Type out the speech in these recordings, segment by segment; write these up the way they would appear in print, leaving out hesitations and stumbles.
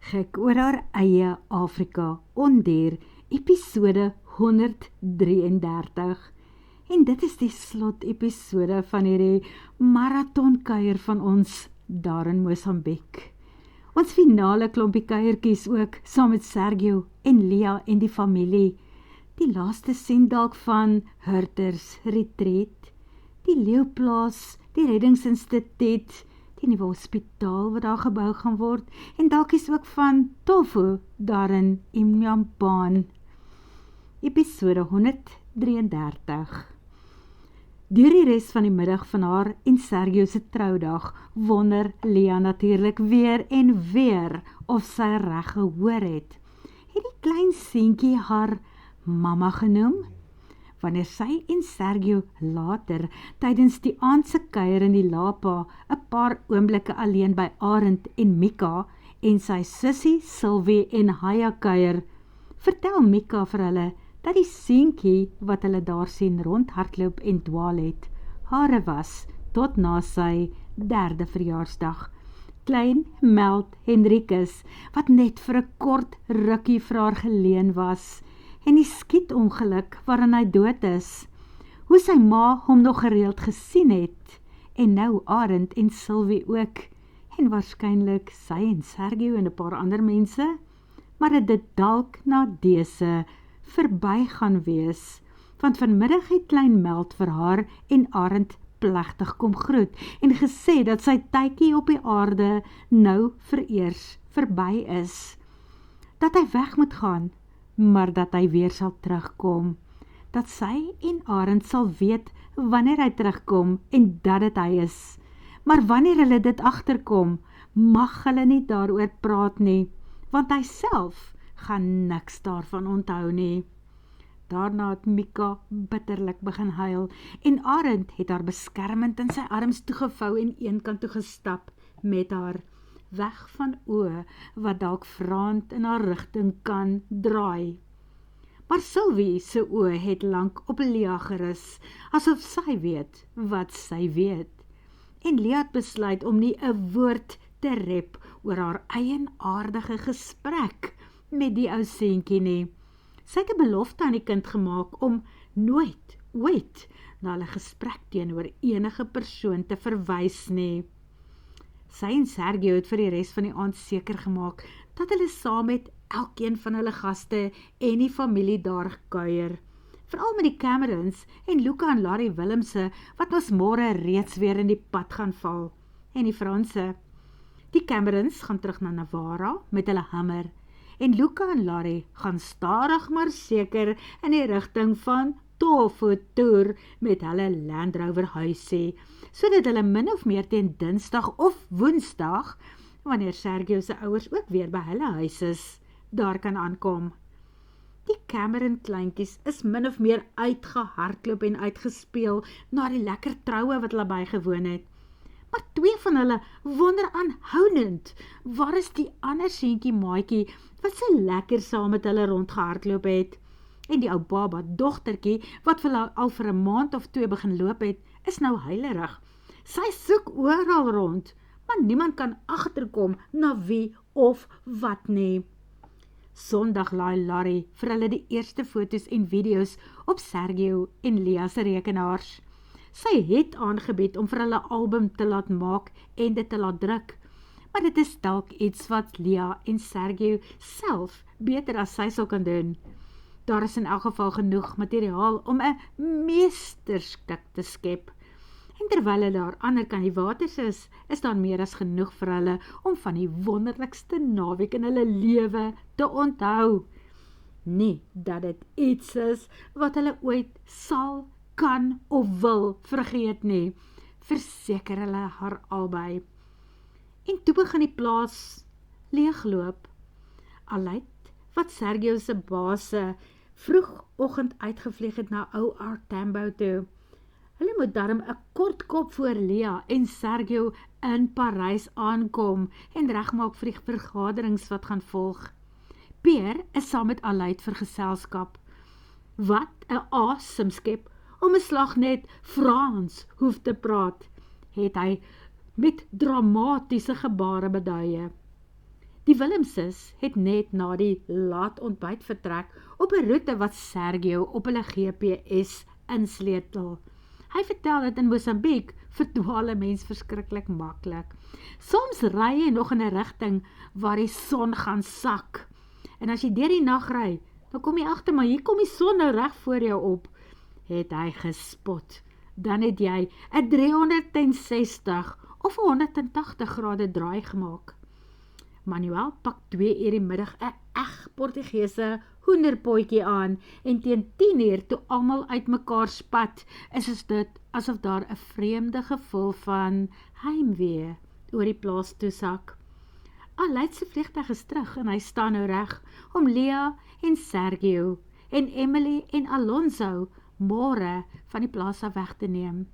gek oor haar eie Afrika Ondier, episode 133. En dit is die slot episode van hierdie marathonkuier van ons daar in Mosambiek. Ons finale klompie kuiertjies ook, saam met Sergio en Lia en die familie. Die laaste sendalk van Hurters Retreat, die Leeuplaas, die Reddingsinstituut, die nuwe hospitaal wat daar gebou gaan word, en dalkies ook van Tofu daar in Imnyambaan. Episode 133. Deur die res van die middag van haar en Sergio se troudag wonder Lia natuurlik weer en weer of sy reg gehoor het. Het die klein seentjie haar mamma genoem? Wanneer sy en Sergio later tydens die aandse kuier in die Lapa 'n paar oomblikke alleen by Arend en Mika en sy sussie Sylvie en Haya kuier, vertel Mika vir hulle dat die seentjie wat hulle daar sien rondhardloop en dwaal het, hare was tot na sy 3de verjaarsdag. Klein Meld Henrikus, wat net vir 'n kort rukkie vir haar geleen was, en die skietongeluk waarin hy dood is, hoe sy ma hom nog gereeld gesien het, en nou Arend en Sylvie ook, en waarskynlik sy en Sergio en 'n paar ander mense, maar het dit dalk na dese verby gaan wees, want vanmiddag het klein Meld vir haar en Arend plegtig kom groet, en gesê dat sy tydjie op die aarde nou vereers verby is, dat hy weg moet gaan, maar dat hy weer sal terugkom, dat sy en Arend sal weet wanneer hy terugkom en dat dit hy is. Maar wanneer hulle dit agterkom, mag hulle nie daaroor praat nie, want hy self gaan niks daarvan onthou nie. Daarna het Mika bitterlik begin huil en Arend het haar beskermend in sy arms toegevou en eenkant toe gestap met haar, weg van oë wat dalk vraand in haar rigting kan draai. Maar Sylvie se oë het lank op Lia gerus, asof sy weet wat sy weet. En Lia het besluit om nie 'n woord te rep oor haar eienaardige gesprek met die ou seentjie nie. Sy het 'n belofte aan die kind gemaak om nooit, ooit, na hulle gesprek teenoor enige persoon te verwys nie. Sy en Sergio het vir die res van die aand seker gemaak dat hulle saam met elkeen van hulle gaste en die familie daar gekuier. Veral met die Camerons en Luca en Larry Willemse, wat ons môre reeds weer in die pad gaan val. En die Franse. Die Camerons gaan terug na Navarra met hulle Hummer, en Luca en Larry gaan stadig maar seker in die rigting van Tofu toer met hulle Land Rover huisie, sodat hulle min of meer teen Dinsdag of Woensdag, wanneer Sergio se ouers ook weer by hulle huis is, daar kan aankom. Die Cameron kleintjies is min of meer uitgehardloop en uitgespeel na die lekker troue wat hulle bygewoon het. Maar 2 van hulle wonder aanhoudend, waar is die ander seentjie maatjie wat so lekker saam met hulle rondgehardloop het? En die ou baba dogtertjie, wat vir hulle al vir 'n maand of 2 begin loop het, is nou huilerig. Sy soek oral rond, maar niemand kan agterkom na wie of wat nie. Sondag laai Larry vir hulle die eerste foto's en video's op Sergio en Lia se rekenaars. Sy het aangebied om vir hulle album te laat maak en dit te laat druk, maar dit is dalk iets wat Lia en Sergio self beter as sy sal kan doen. Daar is in elk geval genoeg materiaal om 'n meesterstuk te skep. En terwyl hulle daar ander kan die waters is daar meer as genoeg vir hulle om van die wonderlikste naweek in hulle lewe te onthou. Nie dat dit iets is wat hulle ooit sal, kan of wil vergeet nie, verseker hulle haar albei. En toe begin die plaas leegloop. Aleid, wat Sergio se baase vroegoggend uitgevlieg het na ou Artambo toe. Hulle moet daarom 'n kort kop voor Lia en Sergio in Parys aankom en regmaak vir die vergaderings wat gaan volg. Pierre is saam met Aleid vir geselskap. Wat 'n asem skep om 'n slag net Frans hoef te praat, het hy met dramatiese gebare beduie. Die Willemses het net na die laat ontbyt vertrek op 'n roete wat Sergio op hulle GPS insleutel. Hy vertel dat in Mosambiek verdwaal 'n mens verskriklik maklik. Soms ry jy nog in 'n rigting waar die son gaan sak. En as jy deur die nag ry, dan kom jy agter, maar hier kom die son nou reg voor jou op. Het hy gespot. Dan het jy 'n 360 of 'n 180 grade draai gemaak. Manuel pak 2 uur die middag 'n eg Portugese hoenderpotjie aan en teen 10 uur toe almal uitmekaar spat, is dit asof daar 'n vreemde gevoel van heimwee oor die plaas toesak. Aleid se vliegtuig is terug en hy staan nou reg om Lea en Sergio en Emily en Alonso môre van die plaas af weg te neem.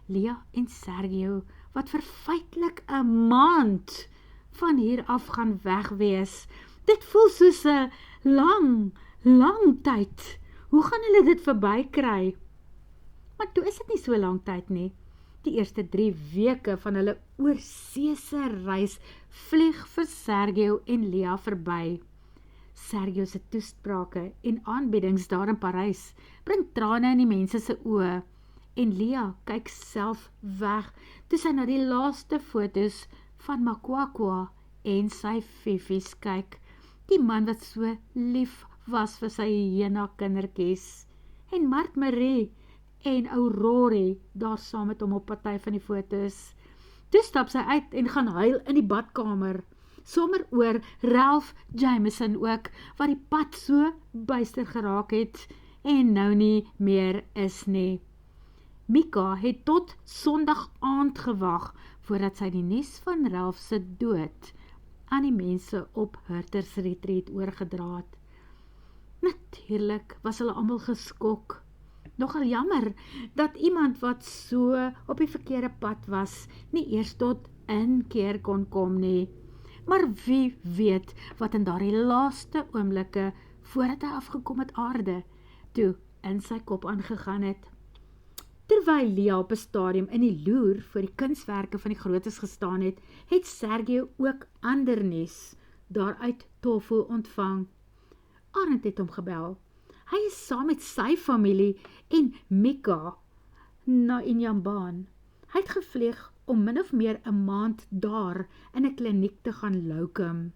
Lea en Sergio, wat vir feitelik 'n maand van hier af gaan weg wees. Dit voel soos 'n lang tyd. Hoe gaan hulle dit verby kry? Maar toe is dit nie so lang tyd nie. Die eerste 3 weke van hulle oorseese reis vlieg vir Sergio en Lea verby. Sergio se toesprake en aanbiedings daar in Parys bring trane in die mense se oë. En Lea kyk self weg toe sy na die laaste fotos van Makwakwa en sy Fifies kyk. Die man wat so lief was vir sy hyena kindertjies. En Mart Marie en Aurore daar saam met hom op party van die fotos. Toe stap sy uit en gaan huil in die badkamer. Sommer oor Ralph Jameson ook, wat die pad so byster geraak het en nou nie meer is nie. Mika het tot Sondag aand gewag voordat sy die nuus van Ralph se dood aan die mense op Hurters Retreat oorgedra het. Natuurlik was hulle almal geskok. Nogal jammer dat iemand wat so op die verkeerde pad was, nie eers tot inkeer kon kom nie. Maar wie weet wat in daardie laaste oomblikke voordat hy afgekom het aarde, toe in sy kop aangegaan het. Terwyl Lea op 'n stadium in die loer vir die kunswerke van die grootes gestaan het, het Sergio ook ander nuus daaruit Tofu ontvang. Arend het hom gebel. Hy is saam met sy familie en Mika na Injambaan. Hy het gevlieg om min of meer 'n maand daar in 'n kliniek te gaan loukum.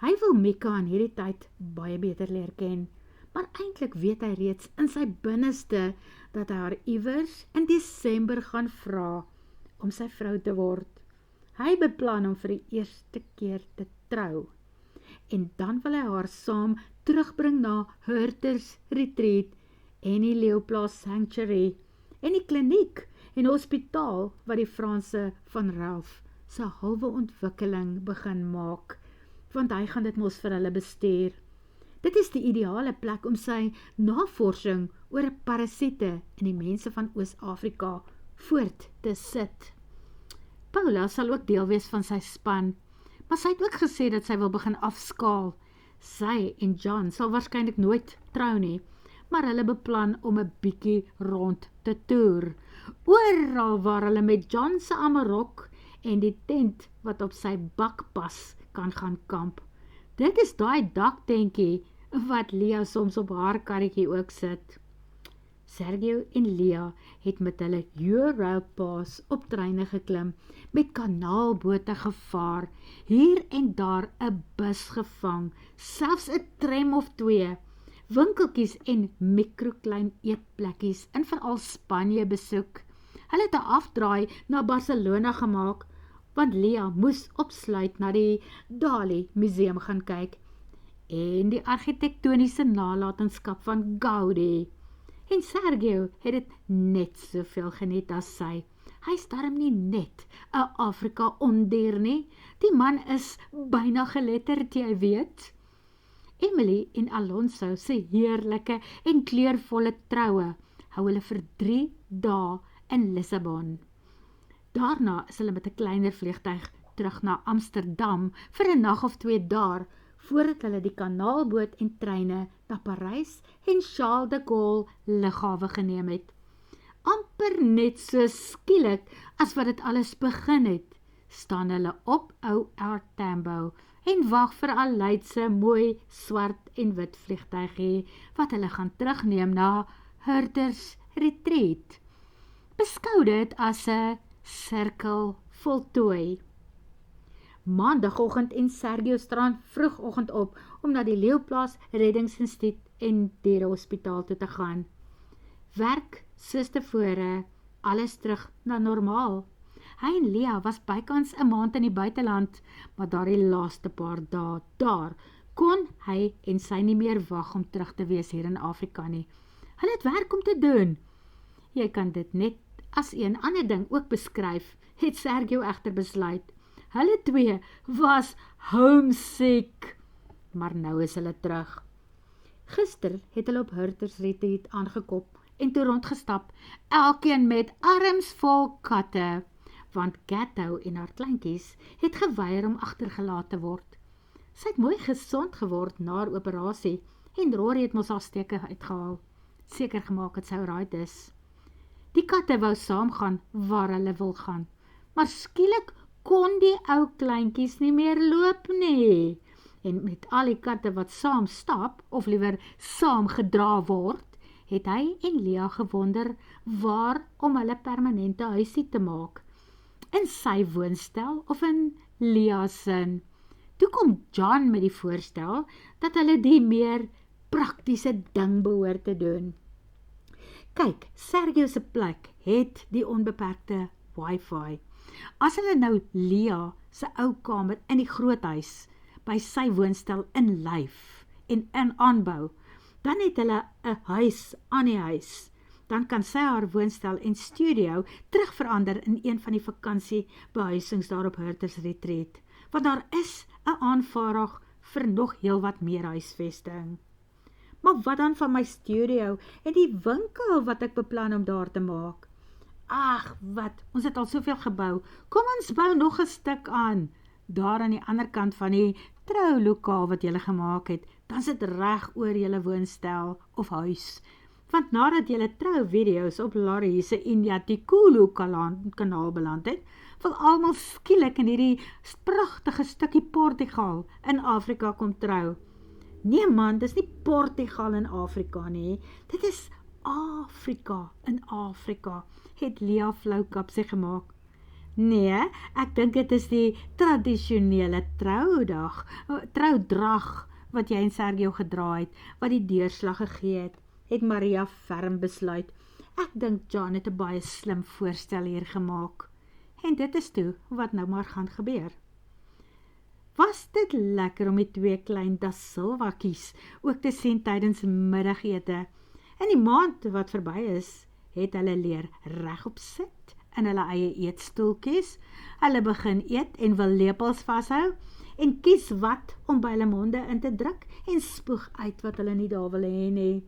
Hy wil Mika in hierdie tyd baie beter leer ken, maar eintlik weet hy reeds in sy binneste dat hy haar iewers in Desember gaan vra om sy vrou te word. Hy beplan om vir die eerste keer te trou. En dan wil hy haar saam terugbring na Hurters Retreat en die Leeuplaas Sanctuary en die kliniek en hospitaal wat die Franse van Ralph sy halwe ontwikkeling begin maak, want hy gaan dit mos vir hulle bestuur. Dit is die ideale plek om sy navorsing oor parasiete in die mense van Oos-Afrika voort te sit. Paula sal ook deel wees van sy span, maar sy het ook gesê dat sy wil begin afskaal. Sy en John sal waarskynlik nooit trou nie, maar hulle beplan om 'n bietjie rond te toer. Oral waar hulle met John se amarok en die tent wat op sy bak pas kan gaan kamp. Dit is daai daktentjie wat Lea soms op haar karretjie ook sit. Sergio en Lea het met hulle Europass op treine geklim, met kanaalbote gevaar, hier en daar 'n bus gevang, selfs 'n tram of 2, winkeltjies en mikroklein eetplekkies in veral Spanje besoek. Hulle het 'n afdraai na Barcelona gemaak, want Lea moes opsluit na die Dali Museum gaan kyk en die argitektoniese nalatenskap van Gaudi. En Sergio het dit net soveel geniet as sy. Hy is darm nie net 'n Afrika ondier nie. Die man is byna geletterd, jy weet. Emily en Alonso se heerlike en kleurvolle troue hou hulle vir 3 dae in Lissabon. Daarna is hulle met 'n kleiner vliegtuig terug na Amsterdam vir 'n nag of 2 daar, voordat hulle die kanaalboot en treine na Parys en Charles de Gaulle lughawe geneem het. Amper net so skielik as wat dit alles begin het, staan hulle op ou Air Tambo en wag vir al Leidse mooi swart en wit vliegtuigie wat hulle gaan terugneem na Hurters Retreat. Beskou dit as 'n sirkel voltooi. Maandagoggend en Sergio staan vroegoggend op om na die Leeuplaas Reddingsinstituut en Dierehospitaal toe te gaan. Werk soos tevore, alles terug na normaal. Hy en Lia was bykans 'n maand in die buiteland, maar daardie laaste paar dae daar kon hy en sy nie meer wag om terug te wees hier in Afrika nie. Hulle het werk om te doen. Jy kan dit net as een ander ding ook beskryf, het Sergio egter besluit. Hulle twee was homesick, maar nou is hulle terug. Gister het hulle op Hurters Retreat aangekop en toe rondgestap, elkeen met arms vol katte, want Kato en haar kleintjies het geweier om agtergelaat te word. Sy het mooi gesond geword na haar operasie en Rory het mos haar steke uitgehaal. Seker gemaak het sy alright is. Die katte wou saamgaan waar hulle wil gaan, maar skielik kon die ou kleintjies nie meer loop nie. En met al die katte wat saam stap, of liewer saam gedra word, het hy en Lia gewonder waar om hulle permanente huisie te maak. In sy woonstel of in Lia se. Toe kom John met die voorstel dat hulle die meer praktiese ding behoort te doen. Kyk, Sergio se plek het die onbeperkte wifi. As hulle nou Lia se ou kamer in die groothuis by sy woonstel inlyf en in aanbou, dan het hulle 'n huis aan die huis. Dan kan sy haar woonstel en studio terugverander in een van die vakansiebehuisings daar op Hurters Retreat, want daar is 'n aanvraag vir nog heel wat meer huisvesting. Maar wat dan van my studio en die winkel wat ek beplan om daar te maak? Ag, wat, ons het al soveel gebou, kom ons bou nog 'n stuk aan, daar aan die ander kant van die troulokaal wat julle gemaak het, dan sit reg oor julle woonstel of huis. Want nadat julle trouvideo's op Larry se India Tikulu kanaal beland het, wil almal skielik in hierdie pragtige stukkie Portugal in Afrika kom trou. Nee man, dis nie Portugal in Afrika nie, dit is Afrika in Afrika, het Lia Floukap sê gemaak. Nee, ek dink dit is die tradisionele troudrag wat jy en Sergio gedra het, wat die deurslag gegee het Maria ferm besluit. Ek dink John het 'n baie slim voorstel hier gemaak. En dit is toe wat nou maar gaan gebeur. Was dit lekker om die twee klein Da Silvakies ook te sien tydens middagete. In die maand wat verby is, het hulle leer regop sit in hulle eie eetstoeltjies. Hulle begin eet en wil lepels vashou en kies wat om by hulle monde in te druk en spoeg uit wat hulle nie daar wil hê nie.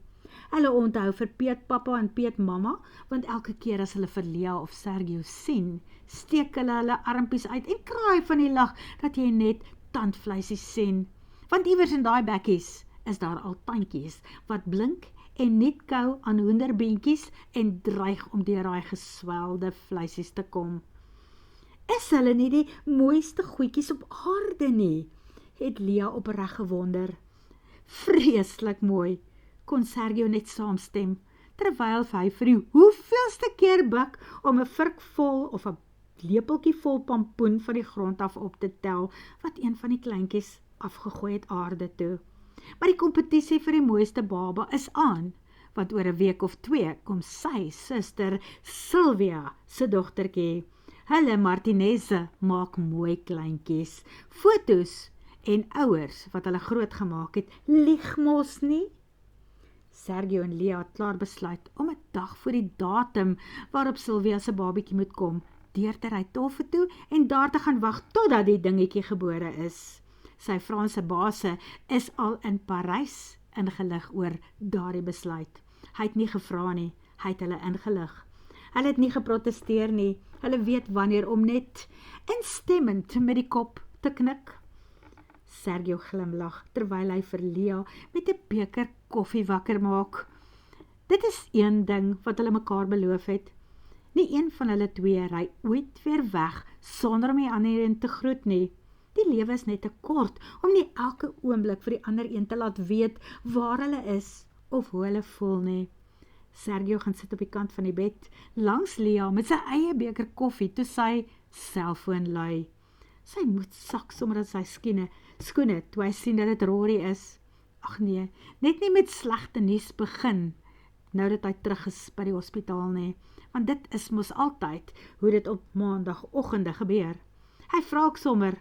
Hulle onthou vir Piet pappa en Piet mamma, want elke keer as hulle vir Lia of Sergio sien, steek hulle armpies uit en kraai van die lag dat jy net tandvleisie sien. Want iewers in daai bekkies is daar al tandjies wat blink en niet kou aan hoenderbeentjies en dreig om deur daai geswelde vleisies te kom. Is hulle nie die mooiste goedjies op aarde nie? Het Lia opreg gewonder. Vreeslik mooi, kon Sergio net saamstem, terwyl hy vir die hoeveelste keer buk om 'n vurk vol of 'n lepeltjie vol pampoen van die grond af op te tel, wat een van die kleintjies afgegooi het aarde toe. Maar die kompetisie vir die mooiste baba is aan, want oor 'n week of 2 kom sy suster Sylvia se dogtertjie. Hulle Martineze maak mooi kleintjies, fotos en ouers wat hulle groot gemaak het, lieg mos nie. Sergio en Lia het klaar besluit om 'n dag voor die datum waarop Sylvia se babietjie moet kom, deur te ry Toffe toe en daar te gaan wag totdat die dingetjie gebore is. Sy Franse baase is al in Parys ingelig oor daardie besluit. Hy het nie gevra nie, hy het hulle ingelig. Hulle het nie geprotesteer nie, hulle weet wanneer om net instemmend met die kop te knik. Sergio glimlag terwyl hy vir Lia met 'n beker koffie wakker maak. Dit is een ding wat hulle mekaar beloof het. Nie een van hulle twee ry ooit weer weg sonder om die ander een te groet nie. Die lewe is net te kort om nie elke oomblik vir die ander een te laat weet waar hulle is of hoe hulle voel nie. Sergio gaan sit op die kant van die bed, langs Lia met sy eie beker koffie toe sy selfoon lui. Sy moed sak sommer aan sy skoene toe hy sien dat dit Rory is. Ag nee, net nie met slegte nuus begin, nou dat hy terug is by die hospitaal nie, want dit is mos altyd hoe dit op maandagoggende gebeur. Hy vra ook sommer,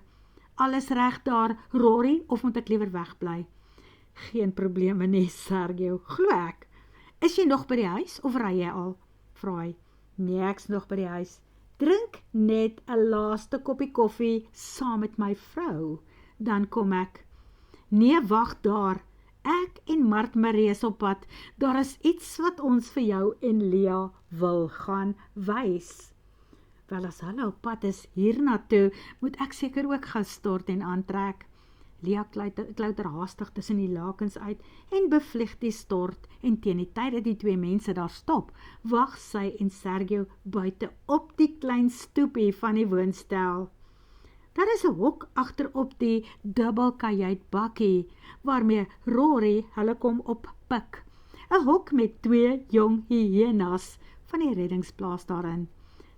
alles reg daar, Rory, of moet ek liewer wegbly? Geen probleme nie, Sergio, glo ek. Is jy nog by die huis, of ry jy al? Vra hy. Nee, ek's nog by die huis. Drink net 'n laaste koppie koffie saam met my vrou, dan kom ek. Nee, wag daar. Ek en Mart Marie is op pad. Daar is iets wat ons vir jou en Lia wil gaan wys. Wel, as hulle op pad is hiernatoe, moet ek seker ook gaan stort en aantrek. Lia klouter haastig tussen die lakens uit en bevlieg die stort, en teen die tyd dat die twee mense daar stop, wag sy en Sergio buite op die klein stoepie van die woonstel. Daar is 'n hok agterop die dubbelkajuitbakkie, waarmee Rory hulle kom oppik. 'n Hok met 2 jong hyenas van die reddingsplaas daarin.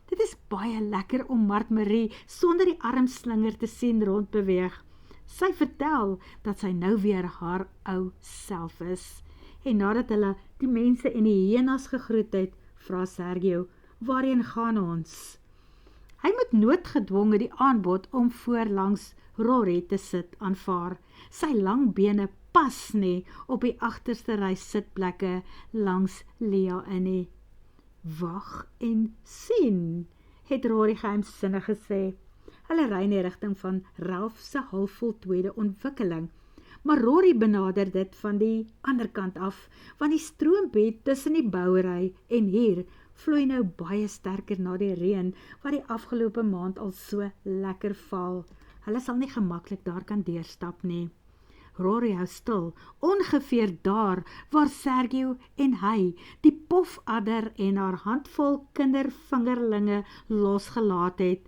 Dit is baie lekker om Mart Marie sonder die armslinger te sien rondbeweeg. Sy vertel dat sy nou weer haar ou self is. En nadat hulle die mense en die hyenas gegroet het, vra Sergio, waarheen gaan ons? Hy moet noodgedwonge die aanbod om voorlangs Rory te sit aanvaar. Sy lang bene pas nie op die agterste ry sitplekke langs Lia in nie. Wag en sien, het Rory geheimsinnig gesê. Hulle ry in die rigting van Ralph se halfvoltooide ontwikkeling, maar Rory benader dit van die ander kant af, want die stroompie tussen die bouery en hier vloei nou baie sterker na die reën, wat die afgelope maand al so lekker val. Hulle sal nie gemaklik daar kan deurstap nie. Rory hou stil, ongeveer daar waar Sergio en hy die pofadder en haar handvol kindervingerlinge losgelaat het.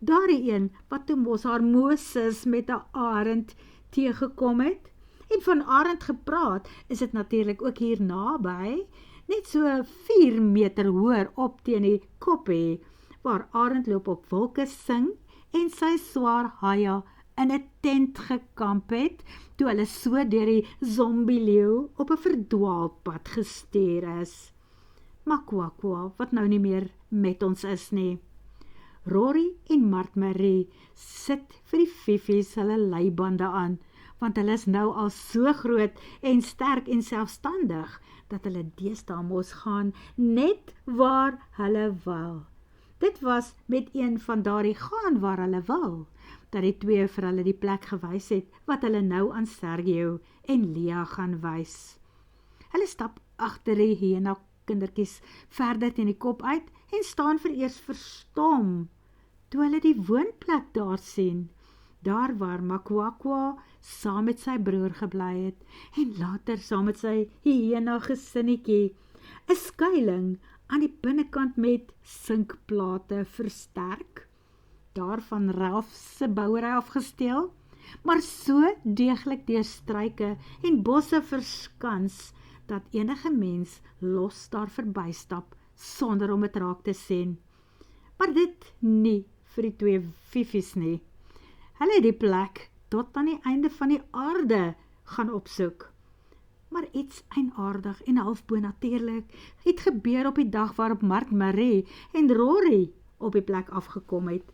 Daardie een wat toe mos haar Moses met 'n arend teëgekom het. En van arend gepraat, is dit natuurlik ook hier naby, net so 4 meter hoër op teen die koppie, waar arend loop op wolke sing en sy swaar haie in 'n tent gekamp het, toe hulle so deur die zombieleeu op 'n verdwaalpad gestuur is. Makwakwa, wat nou nie meer met ons is nie. Rory en Mart Marie sit vir die fiffies hulle leibande aan, want hulle is nou al so groot en sterk en selfstandig, dat hulle deesdae mos gaan net waar hulle wil. Dit was met een van daardie gaan waar hulle wil, dat die twee vir hulle die plek gewys het, wat hulle nou aan Sergio en Lia gaan wys. Hulle stap agter die hyena kindertjies verder teen die kop uit en staan vereers verstom, toe hulle die woonplek daar sien, daar waar Makwakwa saam met sy broer gebly het, en later saam met sy hyena gesinnetjie, 'n skuiling aan die binnekant met sinkplate versterk, daar van Ralph se bouery afgesteel, maar so deeglik deur struike en bosse verskans, dat enige mens los daar verbystap, sonder om het raak te sien. Maar dit nie vir die twee fiffies nie. Hulle het die plek tot aan die einde van die aarde gaan opsoek. Maar iets eienaardig en half bonatuurlik het gebeur op die dag waarop Mart Marie en Rory op die plek afgekom het.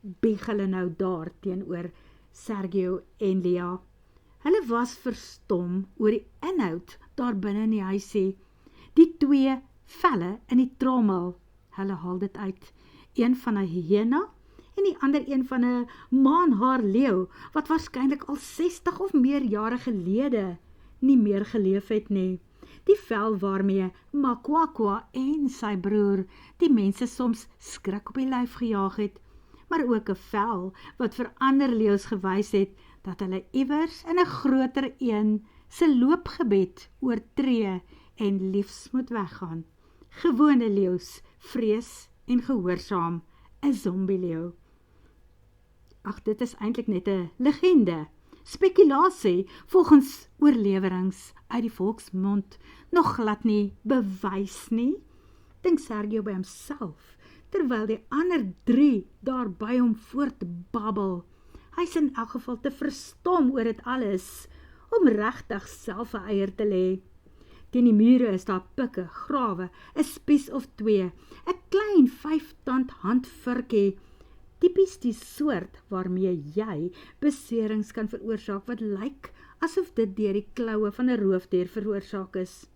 Bieg hulle nou daar teenoor Sergio en Lia. Hulle was verstom oor die inhoud daar binne in die huisie. Die 2 velle in die trommel, hulle haal dit uit. Een van 'n hyena en die ander een van 'n maanhaarleeu, wat waarskynlik al 60 of meer jare gelede nie meer geleef het nie. Die vel waarmee Makwakwa en sy broer die mense soms skrik op die lyf gejaag het, maar ook 'n vel wat vir ander leeu's gewys het dat hulle iewers in 'n groter een se loopgebied oortree en liefs moet weggaan. Gewone leeu's, vrees en gehoorsaam, 'n zombieleeu. Ag, dit is eintlik net 'n legende. Spekulasie volgens oorlewerings uit die volksmond, nog glad nie bewys nie, dink Sergio by homself, terwyl die ander 3 daar by hom voortbabbel. Hy is in elk geval te verstom oor dit alles, om regtig self 'n eier te lê. Teen die mure is daar pikke, grawe, 'n spies of 2, 'n klein 5-tand handvurkie, tipies die soort waarmee jy beserings kan veroorsaak wat lyk asof dit deur die kloue van 'n roofdier veroorsaak is.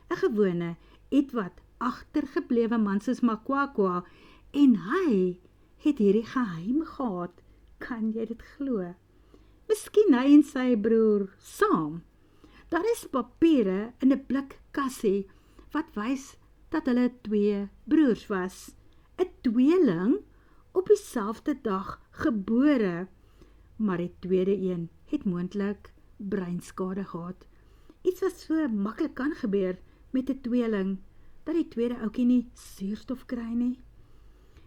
'n Gewone, ietwat agtergeblewe man soos Makwakwa, en hy het hierdie geheim gehad. Kan jy dit glo? Miskien hy en sy broer saam. Daar is papiere in 'n blik kassie wat wys dat hulle 2 broers was. 'n tweeling op dieselfde dag gebore, maar die tweede een het moontlik breinskade gehad. Iets wat so maklik kan gebeur met 'n tweeling, dat die tweede ouetjie nie suurstof kry nie.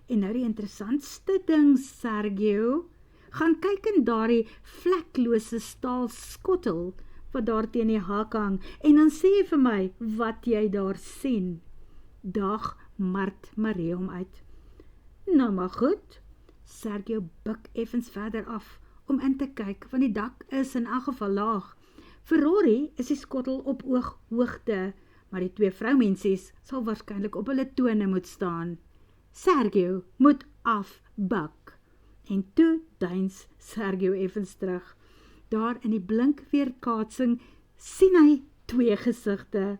En nou die interessantste ding, Sergio, gaan kyk in daardie vleklose staal skottel wat daar teen die hak hang, en dan sê jy vir my wat jy daar sien. Daag Mart Marie hom uit. Nou maar goed, Sergio buk effens verder af om in te kyk, want die dak is in elk geval laag. Vir Rory is die skottel op ooghoogte, maar die 2 vroumensies sal waarskynlik op hulle tone moet staan. Sergio moet afbuk. En toe duins Sergio effens terug. Daar in die blink weerkaatsing sien hy 2 gesigte.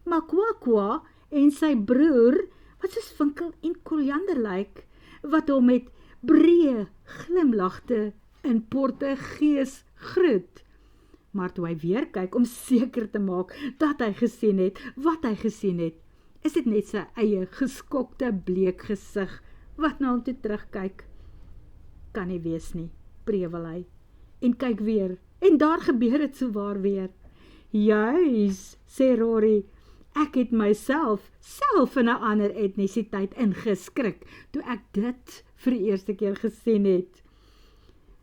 Makwakwa en sy broer, wat soos vinkel en koriander lyk, wat hom met breë glimlagte in Portugees groet. Maar toe hy weer kyk om seker te maak dat hy gesien het wat hy gesien het, is dit net sy eie geskokte bleek gesig wat na hom toe terugkyk. Kan nie wees nie, prewel hy, en kyk weer, en daar gebeur het sowaar weer. Juis, sê Rory, ek het myself in 'n ander etnisiteit ingeskrik, toe ek dit vir die eerste keer gesien het.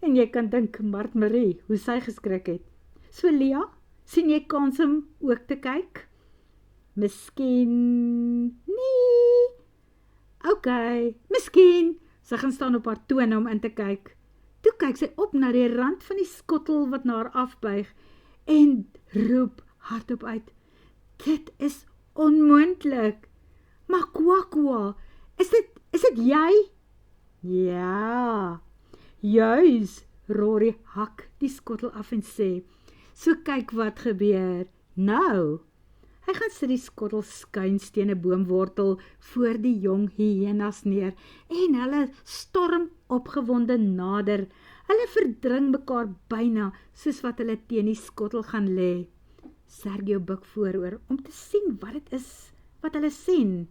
En jy kan dink, Mart Marie, hoe sy geskrik het. So Lia, sien jy kans om ook te kyk? Miskien nie. Ok, miskien. Sy gaan staan op haar tone om in te kyk. Toe kyk sy op na die rand van die skottel wat na haar afbuig en roep hardop uit. Dit is onmoontlik. Makwakwa, is dit jy? Ja, juis, Rory hak die skottel af en sê, so kyk wat gebeur. Nou, hy gaan sit die skottel skuins teen 'n boomwortel voor die jong hyenas neer en hulle storm opgewonde nader. Hulle verdring mekaar byna soos wat hulle teen die skottel gaan lê. Sergio buk vooroor om te sien wat dit is wat hulle sien.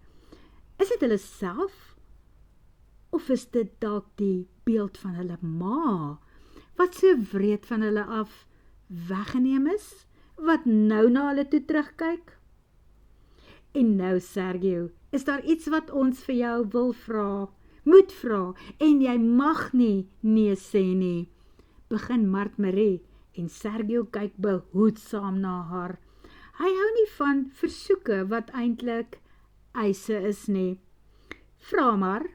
Is dit hulle self? Of is dit dalk die beeld van hulle ma, wat so wreed van hulle af weggeneem is, wat nou na hulle toe terugkyk? En nou, Sergio, is daar iets wat ons vir jou wil vra, moet vra, en jy mag nie nee sê nie. Begin Mart Marie, en Sergio kyk behoedsaam na haar. Hy hou nie van versoeke wat eintlik eise is nie. Vra maar.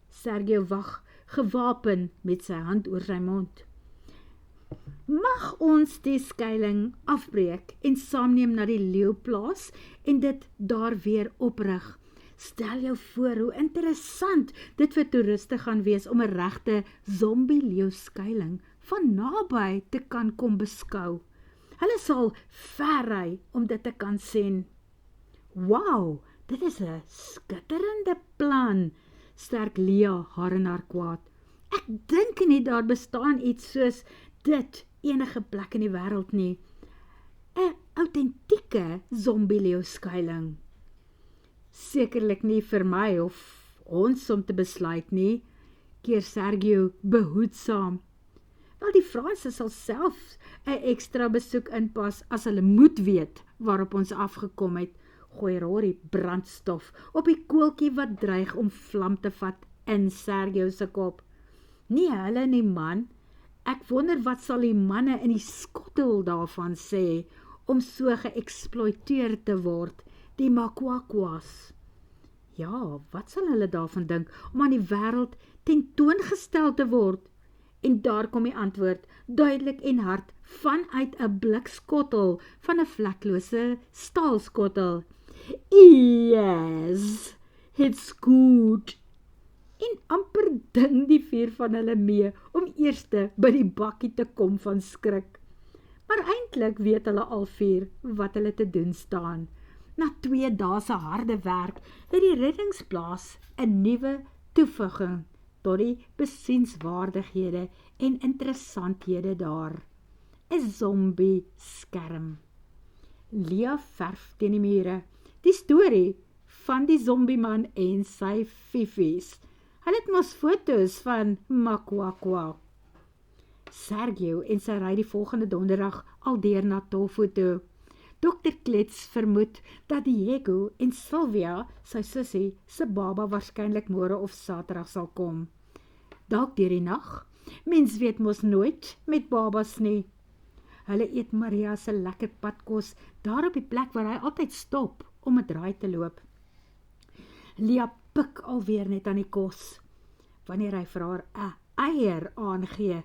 Sergio wag, gewapen met sy hand oor sy mond. Mag ons die skuiling afbreek en saamneem na die leeuplaas en dit daar weer oprig? Stel jou voor hoe interessant dit vir toeriste gaan wees om 'n regte zombie-leeu-skuiling van naby te kan kom beskou. Hulle sal ver ry om dit te kan sien. Wow, dit is 'n skitterende plan, sterk Lia haar en haar kwaad. Ek dink nie daar bestaan iets soos dit enige plek in die wêreld nie. 'n Autentieke zombie-leeu-skuiling. Sekerlik nie vir my of ons om te besluit nie, keer Sergio behoedsaam. Wel, die Franse sal self 'n ekstra besoek inpas as hulle moet weet waarop ons afgekom het. Gooi Rory brandstof op die koeltjie wat dreig om vlam te vat in Sergio se kop. Nie hulle nie, man. Ek wonder wat sal die manne in die skottel daarvan sê, om so geëksploiteer te word, die Makwakwas. Ja, wat sal hulle daarvan dink, om aan die wêreld tentoongestel te word? En daar kom die antwoord, duidelik en hard, vanuit 'n blikskottel, van 'n vleklose staalskottel. Yes, it's good. En amper ding die 4 van hulle mee, om eerste by die bakkie te kom van skrik. Maar eintlik weet hulle al 4 wat hulle te doen staan. Na 2 dae se harde werk, het die reddingsplaas 'n nuwe toevoeging tot die besienswaardighede en interessanthede daar. 'n Zombie skerm. Lia verf teen die mure. Die storie van die zombieman en sy fifies. Hulle het mos foto's van Makwakwa. Sergio en sy ry die volgende donderdag al deur na Tofu toe. Dr. Klets vermoed dat Diego en Sylvia, sy sussie, se baba waarskynlik môre of Saterdag sal kom. Dalk deur die nag. Mens weet mos nooit met babas nie. Hulle eet Maria se lekker padkos daar op die plek waar hy altyd stop om 'n draai te loop. Lia pik alweer net aan die kos. Wanneer hy vir haar 'n eier aangee,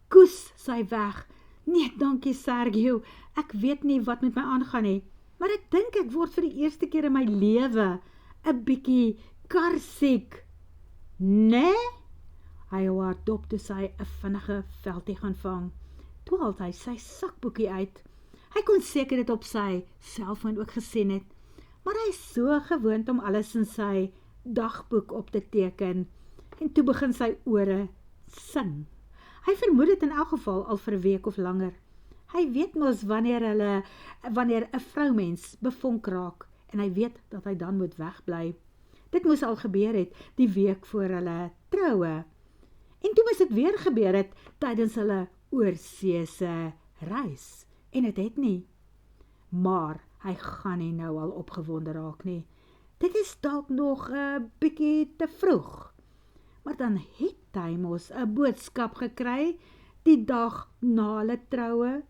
koes sy weg. Nee, dankie Sergio, ek weet nie wat met my aangaan nie, maar ek dink ek word vir die eerste keer in my lewe 'n bietjie karsiek. Nee? Hy hou haar dop toe sy 'n vinnige veldie gaan vang. Toe haal hy sy sakboekie uit. Hy kon seker dit op sy selfoon ook gesien het, maar hy is so gewoond om alles in sy dagboek op te teken, en toe begin sy ore sing. Hy vermoed dit in elk geval al vir 'n week of langer. Hy weet mos wanneer 'n vroumens bevonk raak, en hy weet dat hy dan moet wegbly. Dit moes al gebeur het die week voor hulle troue. En toe moes dit weer gebeur het tydens hulle oorseese reis, en dit het nie. Maar hy gaan nie nou al opgewonde raak nie. Dit is dalk nog 'n bietjie te vroeg. Maar dan het hy mos 'n boodskap gekry die dag na hulle troue,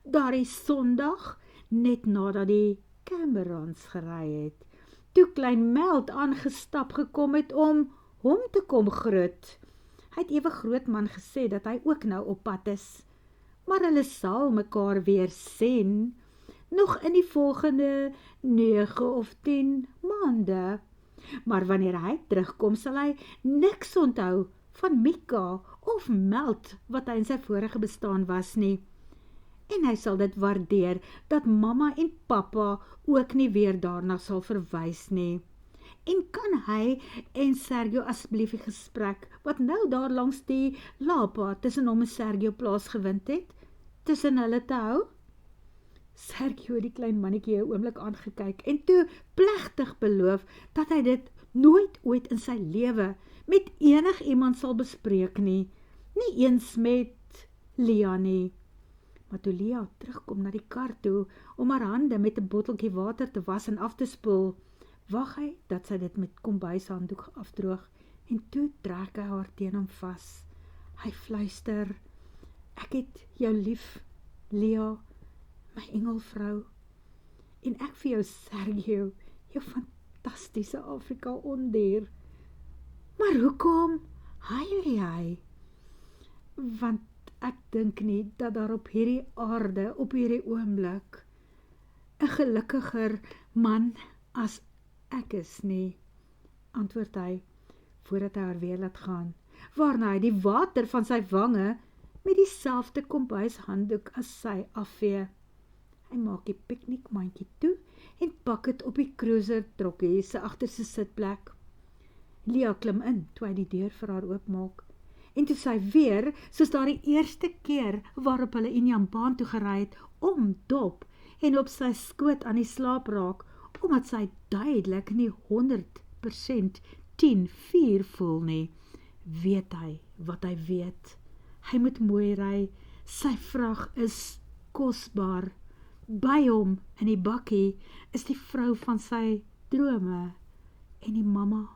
daardie Sondag, net nadat die Camerons gery het, toe klein Meld aangestap gekom het om hom te kom groet. Hy het ewe Grootman gesê dat hy ook nou op pad is, maar hulle sal mekaar weer sien, nog in die volgende 9 of 10 maande. Maar wanneer hy terugkom, sal hy niks onthou van Mika of Meld wat hy in sy vorige bestaan was nie. En hy sal dit waardeer dat mamma en pappa ook nie weer daarna sal verwys nie. En kan hy en Sergio asseblief die gesprek wat nou daar langs die laapad tussen hom en Sergio plaasgevind het, tussen hulle te hou? Sergio het die klein mannetjie 'n oomblik aangekyk en toe plegtig beloof dat hy dit nooit ooit in sy lewe met enig iemand sal bespreek nie, nie eens met Lia nie. Maar toe Lia terugkom na die kar toe om haar hande met 'n botteltjie water te was en af te spoel, wag hy dat sy dit met kombuishanddoek afdroog, en toe trek hy haar teen hom vas. Hy fluister, "Ek het jou lief, Lia, my engelvrou, en ek vir jou Sergio, jou fantastiese Afrika ondier." Maar hoekom huil jy? Want ek dink nie dat daar op hierdie aarde, op hierdie oomblik, 'n gelukkiger man as ek is nie, antwoord hy, voordat hy haar weer laat gaan, waarna hy die water van sy wange met dieselfde kombuishanddoek as sy afvee. Hy maak die piknikmandjie toe en pak dit op die cruiser trokkie se agterste sitplek. Lia klim in toe hy die deur vir haar oopmaak. En toe sy weer, soos daar die eerste keer waarop hulle Injambaan toe gery het, omdop en op sy skoot aan die slaap raak, omdat sy duidelik nie 100% 10-4 voel nie, weet hy wat hy weet. Hy moet mooi ry, sy vrag is kosbaar. By hom in die bakkie is die vrou van sy drome en die mamma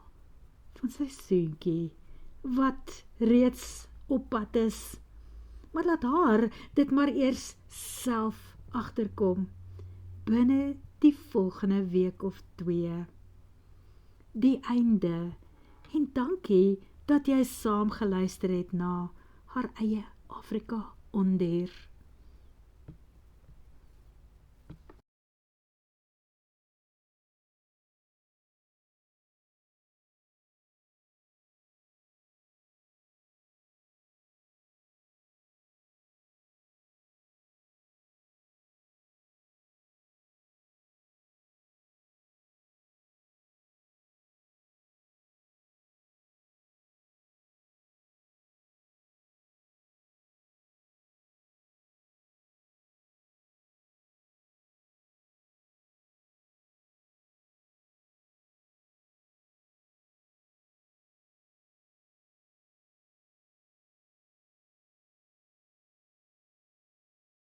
van sy seuntjie, wat reeds op pad is. Maar laat haar dit maar eers self agterkom, binne die volgende week of 2. Die einde, en dankie dat jy saam geluister het na haar eie Afrika onder.